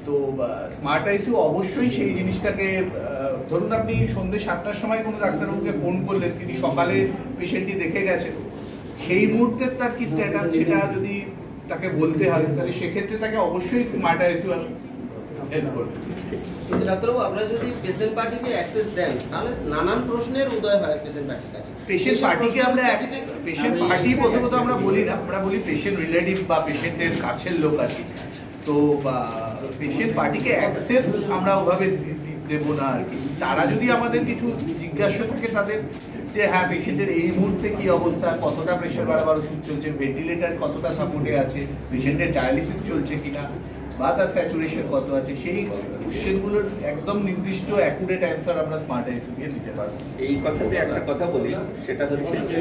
তো smart ICU অবশ্যই সেই জিনিসটাকে, ধরুন আপনি সন্ধ্যে 7টার সময় কোনো ডাক্তারবাবুকে ফোন করলেন, তিনি সকালে পেশেন্টটি দেখে গেছেন, সেই মুহূর্তে তার কি স্ট্যাটাস সেটা যদি তাকে বলতে হয়, তাহলে সেক্ষেত্রে তাকে অবশ্যই স্মার্ট আইসিইউ হেল্প করবে। কিন্তু ডাক্তারবাবু, আপনারা যদি পেশেন্ট পার্টিকে অ্যাক্সেস দেন তাহলে নানান প্রশ্নের উদয় হয় পেশেন্ট পার্টির কাছে। পেশেন্ট পার্টিকে আমরা পেশেন্ট পার্টি প্রথমত আমরা বলি না, আমরা বলি পেশেন্ট রিলেটিভ বা পেশেন্টের কাছের লোক আর কি। তো পেশেন্ট পার্টিকে অ্যাক্সেস আমরা ওভাবে দেব না আর কি। তারা যদি আমাদের কিছু জিজ্ঞাসা থাকে তাদের, যে হ্যাঁ পেশেন্টের এই মুহূর্তে কি অবস্থা, কতটা প্রেশার বাড়াবার ওষুধ চলছে, ভেন্টিলেটার কতটা সাপোর্টে আছে, পেশেন্টের ডায়ালিসিস চলছে কিনা, বা তার স্যাচুরেশন কত আছে, সেই কোশ্চেনগুলোর একদম নির্দিষ্ট অ্যাকুরেট অ্যান্সার আমরা স্মার্ট আইসিইউকে দিতে পারবো। এই কথাতে একটা কথা বলি, সেটা হচ্ছে যে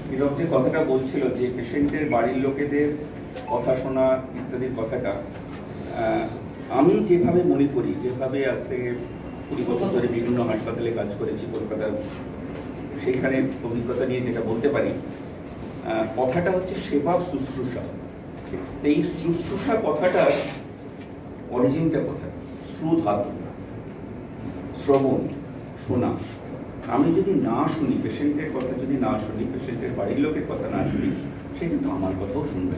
হীরক যে কথাটা বলছিল যে পেশেন্টের বাড়ির লোকেদের কথা শোনা ইত্যাদির কথাটা, আমি যেভাবে মনে করি, যেভাবে আজ থেকে 20 বছর ধরে বিভিন্ন হাসপাতালে কাজ করেছি কলকাতার, সেইখানে অভিজ্ঞতা নিয়ে যেটা বলতে পারি, কথাটা হচ্ছে সেবা শুশ্রূষা। এই শুশ্রূষা কথাটার অরিজিনটা কোথায়? শ্রুধাতু, শ্রবণ, শোনা। আমি যদি না শুনি, পেশেন্টের কথা যদি না শুনি, পেশেন্টের বাড়ির লোকের কথা না শুনি, সে কিন্তু আমার কথাও শুনবে।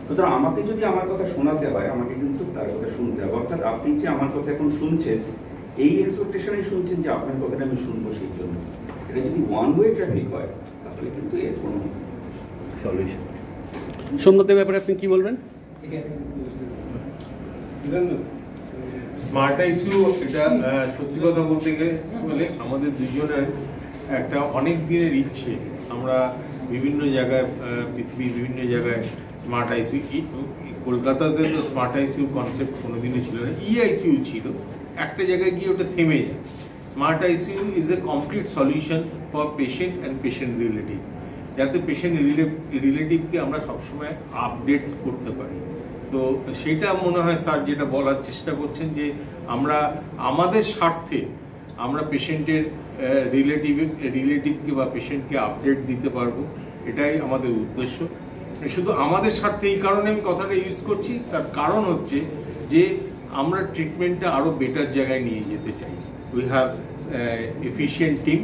সুতরাং আমাকে যদি আমার কথা শোনাতে হয়, আমাকে কিন্তু তার কথা শুনতে হবে। অর্থাৎ আপনি যে আমার কথা এখন শুনছেন, এই এক্সপেকটেশনেই শুনছেন যে আপনার কথাটা আমি শুনবো, সেই জন্য। এটা যদি ওয়ান ওয়ে ট্রাফিক হয় তাহলে কিন্তু এর কোনো সলিউশন। সোমনাথের ব্যাপারে আপনি কি বলবেন? স্মার্ট আইসিইউ, এটা সত্যি কথা বলতে গেলে আমাদের দুজনের একটা অনেক দিনের ইচ্ছে। আমরা বিভিন্ন জায়গায়, পৃথিবীর বিভিন্ন জায়গায় স্মার্ট আইসিইউ, কলকাতাতে তো স্মার্ট আইসিইউ কনসেপ্ট কোনোদিনই ছিল না, আইসিইউ ছিল। একটা জায়গায় গিয়ে ওটা থেমে যায়। Smart ICU is a complete solution for patient and patient relative, যাতে পেশেন্ট রিলেটিভকে আমরা সবসময় আপডেট করতে পারি। তো সেটা মনে হয় স্যার যেটা বলার চেষ্টা করছেন, যে আমরা আমাদের স্বার্থে আমরা পেশেন্টের রিলেটিভকে বা পেশেন্টকে আপডেট দিতে পারবো, এটাই আমাদের উদ্দেশ্য। শুধু আমাদের স্বার্থে এই কারণে আমি কথাটা ইউজ করছি, তার কারণ হচ্ছে যে আমরা ট্রিটমেন্টটা আরও বেটার জায়গায় নিয়ে যেতে চাই। উই হ্যাভ এফিশিয়েন্ট টিম,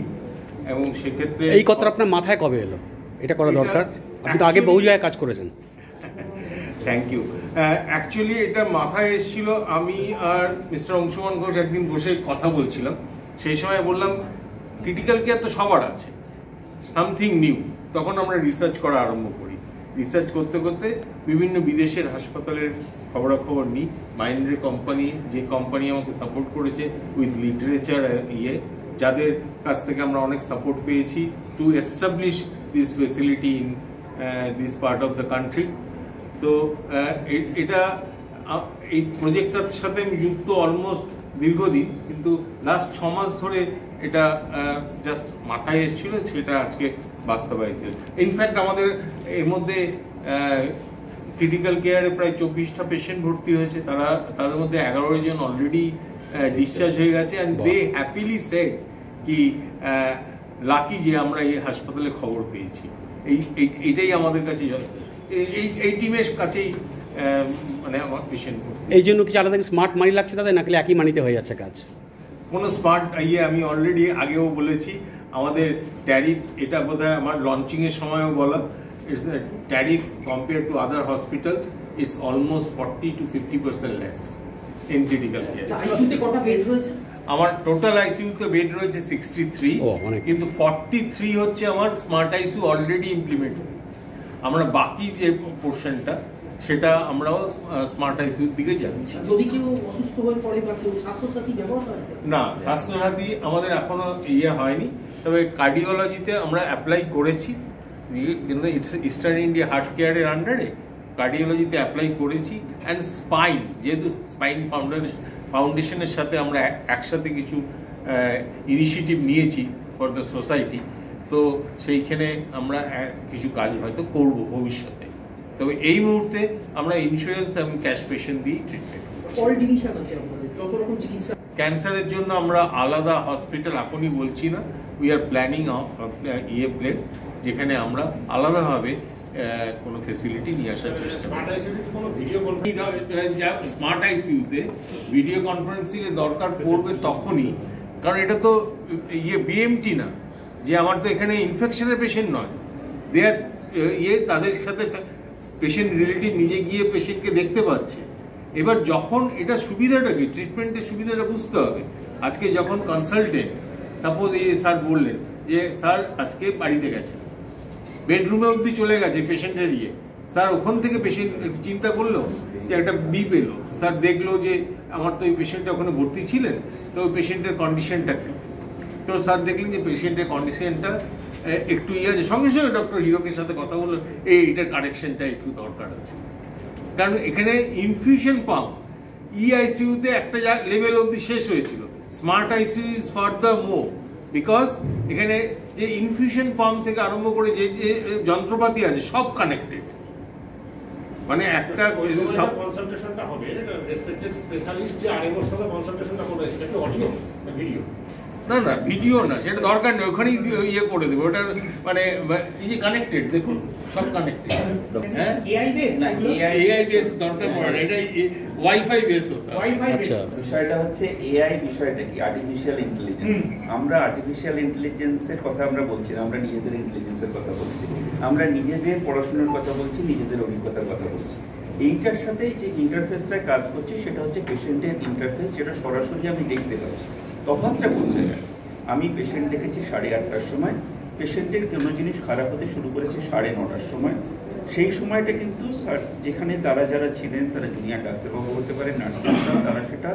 এবং সেক্ষেত্রে এই কথাটা আপনার মাথায় কবে এলো এটা করা দরকার? আপনি তো আগে বহু জায়গায় কাজ করেছেন। Thank you. অ্যাকচুয়ালি এটা মাথায় এসেছিল, আমি আর মিস্টার অংশুমান ঘোষ একদিন বসে কথা বলছিলাম। সেই সময় বললাম ক্রিটিক্যাল কেয়ার তো সবার আছে, সামথিং নিউ। তখন আমরা রিসার্চ করা আরম্ভ করি। রিসার্চ করতে করতে বিভিন্ন বিদেশের হাসপাতালের খবরাখবর নিই। মাইন্ডের কোম্পানি, যে কোম্পানি আমাকে সাপোর্ট করেছে উইথ লিটারেচার, যাদের কাছ থেকে আমরা অনেক সাপোর্ট পেয়েছি to establish this facility in this part of the country. তো এটা এই প্রজেক্টটার সাথে আমি যুক্ত অলমোস্ট দীর্ঘদিন, কিন্তু লাস্ট 6 মাস ধরে এটা জাস্ট মাথায় এসেছিল, সেটা আজকে বাস্তবায়িত। ইনফ্যাক্ট আমাদের এর মধ্যে ক্রিটিক্যাল কেয়ারে প্রায় 24টা পেশেন্ট ভর্তি হয়েছে, তাদের মধ্যে 11 জন অলরেডি ডিসচার্জ হয়ে গেছে। অ্যান্ড দে হ্যাপিলি সেড কি লাকি যে আমরা এই হাসপাতালে খবর পেয়েছি। এইটাই আমাদের কাছে এই টিমের কাছেই মানে আমার পেশেন্ট। এই জন্য কিছু আলাদা স্মার্ট মানি লাগছে তাদের, নাকি একই মানিতে হয়ে যাচ্ছে কাজ? কোনো স্মার্ট আমি অলরেডি আগেও বলেছি, আমাদের ট্যারিফ, এটা বোধহয় আমার লঞ্চিংয়ের সময়ও বলা, it's tariff compare to other hospital it's almost 40 to 50% less in critical care. আইসিইউতে কটা বেড রয়েছে? আমার টোটাল আইসিইউতে বেড রয়েছে 63, কিন্তু 43 হচ্ছে আমার স্মার্ট আইসিইউ অলরেডি ইমপ্লিমেন্ট হয়েছে। আমরা বাকি যে পোর্শনটা সেটা আমরাও স্মার্ট আইসিইউর দিকে যাচ্ছি। যদি কেউ অসুস্থ হয়ে পড়ে বা কেউ স্বাস্থ্যসাথী ব্যবহার করে না, স্বাস্থ্যসাথী আমাদের এখনো হয়নি, তবে কার্ডিওলজিতে আমরা অ্যাপ্লাই করেছি, কিন্তু ইস্টার্ন ইন্ডিয়া হার্ট কেয়ারের আন্ডারে কার্ডিওলজিতে অ্যাপ্লাই করেছি। অ্যান্ড স্পাইন, যেহেতু স্পাইন ফাউন্ডেশনের সাথে আমরা একসাথে কিছু ইনিশিয়েটিভ নিয়েছি ফর দ্য সোসাইটি, তো সেইখানে আমরা কিছু কাজ হয়তো করব ভবিষ্যতে। তবে এই মুহূর্তে আমরা ইন্স্যুরেন্স এবং ক্যাশ পেশেন্ট দিয়ে ট্রিটমেন্ট করছি। ক্যান্সারের জন্য আমরা আলাদা হসপিটাল এখনই বলছি না, উই আর প্ল্যানিং প্লেস যেখানে আমরা আলাদাভাবে কোনো ফেসিলিটি নিয়ে আসার চেষ্টা স্মার্ট আইসিইউ কোনো ভিডিও কল স্মার্ট আইসিইউতে ভিডিও কনফারেন্সিং এর দরকার পড়বে তখনই, কারণ এটা তো বিএমটি না যে আমার তো এখানে ইনফেকশনের পেশেন্ট নয়, দে আর তাদের সাথে পেশেন্ট রিলেটিভ নিজে গিয়ে পেশেন্টকে দেখতে পাচ্ছে। এবার যখন এটা সুবিধাটা কি, ট্রিটমেন্টের সুবিধাটা বুঝতে হবে। আজকে যখন কনসালটেন্ট সাপোজ স্যার বললেন যে স্যার আজকে বাড়িতে গেছে, বেডরুমে অবধি চলে গেছে পেশেন্টের স্যার ওখান থেকে পেশেন্ট চিন্তা করলো যে একটা বিপ এলো, স্যার দেখলো যে আমার তো এই পেশেন্টটা ওখানে ভর্তি ছিলেন, তো ওই পেশেন্টের কন্ডিশনটা কি, তো স্যার দেখলেন যে পেশেন্টের কন্ডিশনটা একটু আছে, সঙ্গে সঙ্গে ডক্টর হিরকের সাথে কথা বললেন এইটার কারেকশনটা একটু দরকার আছে। কারণ এখানে ইনফিউশন পাম্প ইআইসিইউতে একটা লেভেল অবধি শেষ হয়েছিল, smart ICU is further more, because এখানে যে ইনফিউশন পাম্প থেকে আরম্ভ করে যে যে যন্ত্রপাতি আছে সব কানেক্টেড, মানে একটা সব কনসালটেশনটা হবে রেসপেক্টেড স্পেশালিস্ট যে আরএমওর সাথে কনসালটেশনটা করবে, সেটা কি অডিও না ভিডিও? না না ভিডিও না, সেটা দরকার নেই, ওখানেই করে দেবে ওটা, মানে এই যে কানেক্টেড দেখুন সব কানেক্টেড। হ্যাঁ এআই বেস না, এআই বেস দরকার পড়ে না, এটা ওয়াইফাই বেস হতো। ওয়াইফাই বেস আচ্ছা। বিষয়টা হচ্ছে এআই বিষয়টা কি, আর্টিফিশিয়াল ইন্টেলিজেন্স। আমরা আর্টিফিশিয়াল ইন্টেলিজেন্সের কথা আমরা বলছি না, আমরা নিজেদের ইন্টেলিজেন্সের কথা বলছি, আমরা নিজেদের পড়াশোনার কথা বলছি, নিজেদের অভিজ্ঞতার কথা বলছি। এইটার সাথে যে ইন্টারফেসটা কাজ করছে সেটা হচ্ছে পেশেন্টের ইন্টারফেস, যেটা সরাসরি আমি দেখতে পাচ্ছি। তফাৎটা করছে না, আমি পেশেন্ট দেখেছি 8:30টার সময়, পেশেন্টের কোনো জিনিস খারাপ হতে শুরু করেছে 9:30টার সময়। সেই সময়টা কিন্তু স্যার যেখানে তারা যারা ছিলেন তারা জুনিয়র ডাক্তারবাবু হতে পারে, নার্সিংরা, তারা সেটা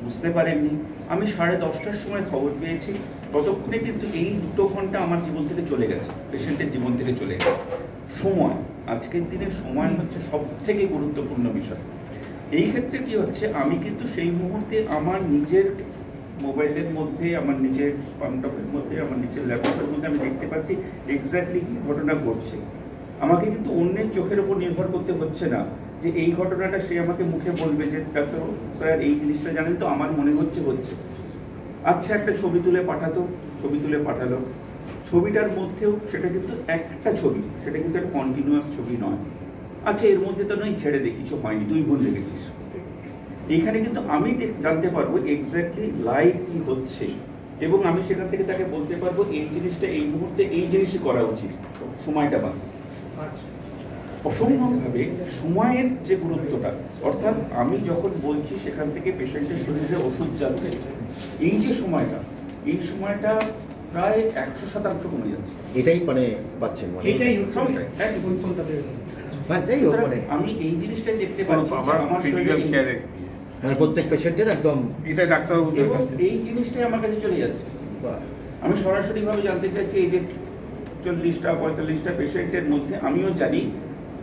বুঝতে পারেননি। আমি 10:30টার সময় খবর পেয়েছি, ততক্ষণে কিন্তু এই 2 ঘন্টা আমার জীবন থেকে চলে গেছে, পেশেন্টের জীবন থেকে চলে গেছে। সময়, আজকের দিনে সময় হচ্ছে সব থেকে গুরুত্বপূর্ণ বিষয়। এই ক্ষেত্রে কি হচ্ছে, আমি কিন্তু সেই মুহূর্তে আমার নিজের মোবাইলের মধ্যে, আমার নিজের ল্যাপটপের মধ্যে, আমার নিজের ল্যাপটপের মধ্যে আমি দেখতে পাচ্ছি এক্স্যাক্টলি কি ঘটনা ঘটছে। আমাকে কিন্তু অন্যের চোখের উপর নির্ভর করতে হচ্ছে না যে এই ঘটনাটা সে আমাকে মুখে বলবে যে ডাক্তার স্যার এই জিনিসটা জানেন তো, আমার মনে হচ্ছে। আচ্ছা একটা ছবি তুলে পাঠাতো, ছবি তুলে পাঠালো, ছবিটার মধ্যেও সেটা কিন্তু একটা ছবি, সেটা কিন্তু একটা কন্টিনিউয়াস ছবি নয়। আচ্ছা এর মধ্যে তো নয়, ছেড়ে দে, কিছু হয়নি, তুই ভুল দেখেছিস। এইখানে কিন্তু আমি জানতে পারবো এক্স্যাক্টলি লাইভ কি হচ্ছে, এবং আমি সেখান থেকে তাকে বলতে পারবো এই জিনিসটা এই মুহূর্তে এই জিনিসই করা উচিত, সময়টা বাঁচে। অসম্ভবভাবে সময়ের যে গুরুত্বটা, অর্থাৎ আমি যখন বলছি সেখান থেকে পেশেন্টের শরীরে ওষুধ যাচ্ছে, এই যে সময়টা, এই সময়টা প্রায় 100% কমে যাচ্ছে। এটাই মানে পাচ্ছেন, মানে এটাই সবটাই, হ্যাঁ। যাই হোক, মানে আমি এই জিনিসটাই দেখতে পাচ্ছি যে আমার আমার ক্রিটিক্যাল শরীরে কেয়ারে মানে প্রত্যেক পেশেন্টের একদম এটা ডাক্তারবাবুদের এবং কাছে এই জিনিসটাই আমার কাছে চলে যাচ্ছে। আমি সরাসরি ভাবে জানতে চাইছি এই যে 40টা 45টা পেশেন্টের মধ্যে আমিও জানি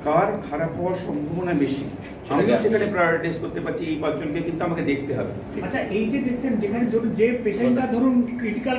কার খারাপ হওয়ার সম্ভাবনা বেশি, আমি সেখানে প্রায়োরিটাইজ করতে পারছি। এই 5 জনকে কিন্তু আমাকে দেখতে হবে। আচ্ছা এই যে দেখছেন, যেখানে যে পেশেন্টটা ধরুন ক্রিটিক্যাল